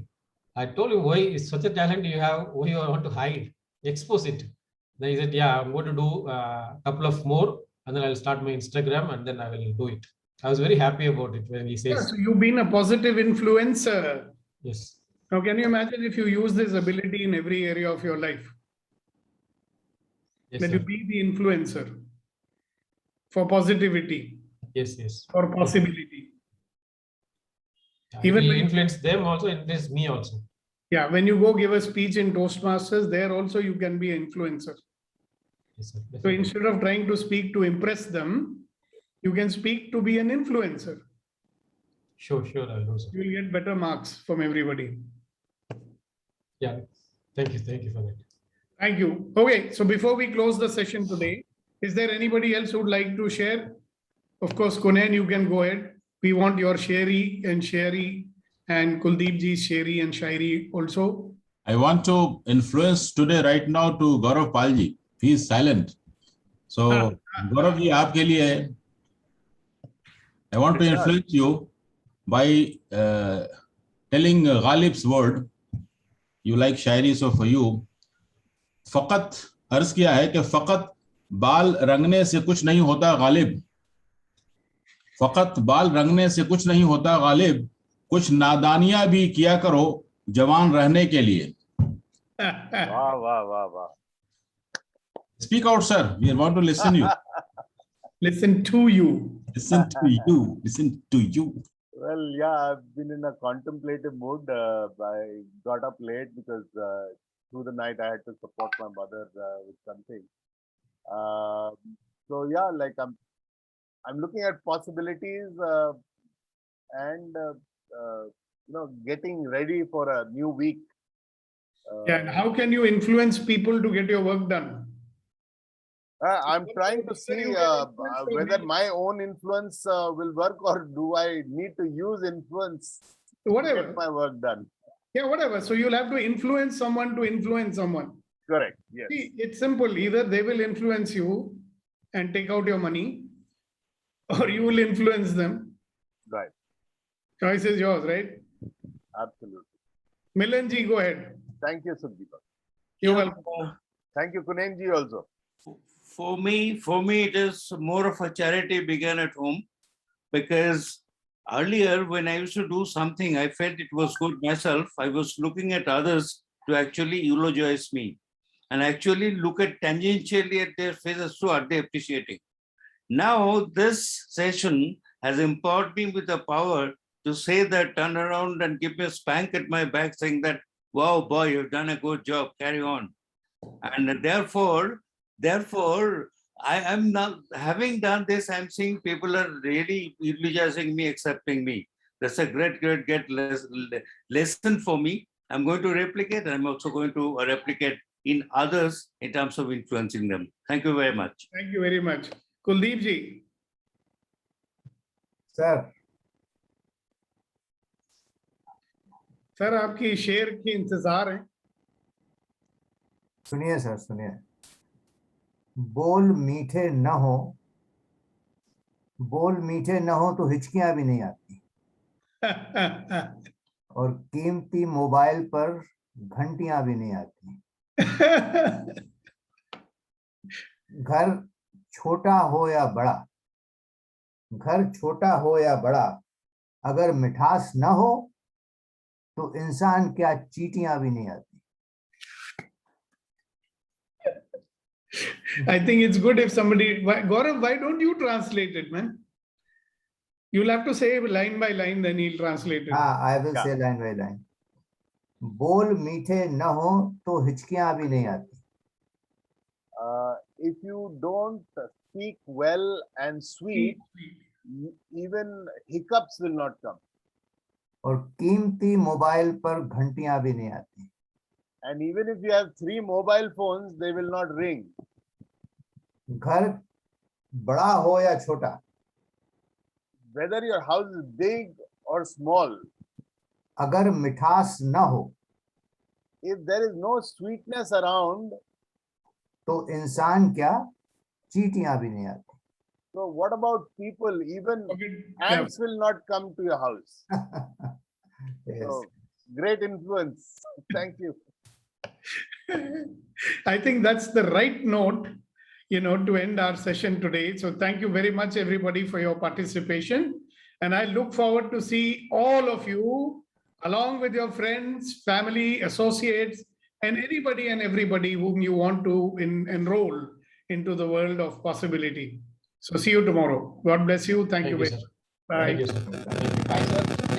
I told him, "Why is such a talent you have? Why you want to hide? Expose it." Then he said, "Yeah, I'm going to do a couple of more, and then I'll start my Instagram, and then I will do it." I was very happy about it when he says. Yeah, so you've been a positive influencer. Yes. Now, can you imagine if you use this ability in every area of your life? Yes, that sir. you be the influencer for positivity. Yes, yes. For possibility. Even when influence them also, influence me also. Yeah, when you go give a speech in Toastmasters, there also you can be an influencer. Yes, sir. So instead of trying to speak to impress them, you can speak to be an influencer. Sure, I'll do so. You will get better marks from everybody. Yeah. Thank you for that. Thank you. Okay, so before we close the session today, is there anybody else who would like to share? Of course, Kunain, you can go ahead. We want your Sherry and Kuldeep ji's Sherry and Shairi also. I want to influence today right now to Gaurav Palji. He is silent. So Gaurav ji, aapke liye, I want to influence you by telling Ghalib's word. You like Shayari, so for you, फकत अर्ज किया है कि फकत बाल रंगने से कुछ नहीं होता गालिब, फकत बाल रंगने से कुछ नहीं होता गालिब, कुछ नादानियां भी किया करो जवान रहने के लिए. वाह वाह वाह वाह. Speak out, sir. We want to listen you. Listen to you. Listen to you. Listen to you. Well, yeah, I've been in a contemplative mood. I got up late because through the night I had to support my mother with something. So yeah, like I'm looking at possibilities and getting ready for a new week. And how can you influence people to get your work done? I'm trying to see whether my own influence will work, or do I need to use influence to get my work done? Yeah, whatever. So you'll have to influence someone to influence someone. Correct. Yes. See, it's simple. Either they will influence you and take out your money, or you will influence them. Right. Choice is yours, right? Absolutely. Milan ji, go ahead. Thank you, Sukhdeep. You're welcome. Thank you, Kunain ji also. For me, it is more of a charity began at home, because earlier when I used to do something, I felt it was good myself. I was looking at others to actually eulogize me and actually look at tangentially at their faces, so are they appreciating. Now this session has empowered me with the power to say that, turn around and give me a spank at my back saying that, wow, boy, you've done a good job, carry on. And therefore, I am now, having done this, I'm seeing people are really eulogizing me, accepting me. That's a great lesson for me. I'm going to replicate, and I'm also going to replicate in others in terms of influencing them. Thank you very much. Thank you very much. Kuldeep ji. Sir. Sir आपकी शेर की इंतजार है. सुनिए sir, सुनिए. बोल मीठे न हो तो हिचकियां भी नहीं आती. और कीमती मोबाइल पर घंटियां भी नहीं आती. घर छोटा हो या बड़ा, अगर मिठास न हो तो इंसान क्या चींटियां भी नहीं आती. I think it's good if somebody, Gaurav, why don't you translate it, man? You'll have to say line by line, then he'll translate it. I will say line by line. बोल मीठे न हो तो हिचकियां भी नहीं आती. If you don't speak well and sweet, even hiccups will not come. और कीमती मोबाइल पर घंटियां भी नहीं आती. And even if you have 3 mobile phones, they will not ring. घर बड़ा हो या छोटा, whether your house is big or small, अगर मिठास न हो, if there is no sweetness around, तो इंसान क्या चींटियां भी नहीं आती. So what about people? Even ants will not come to your house. Yes. So, great influence. Thank you. I think that's the right note, to end our session today. So thank you very much, everybody, for your participation. And I look forward to see all of you, along with your friends, family, associates, and anybody and everybody whom you want to enroll into the world of possibility. So see you tomorrow. God bless you. Thank you very much. Bye. Thank you, sir.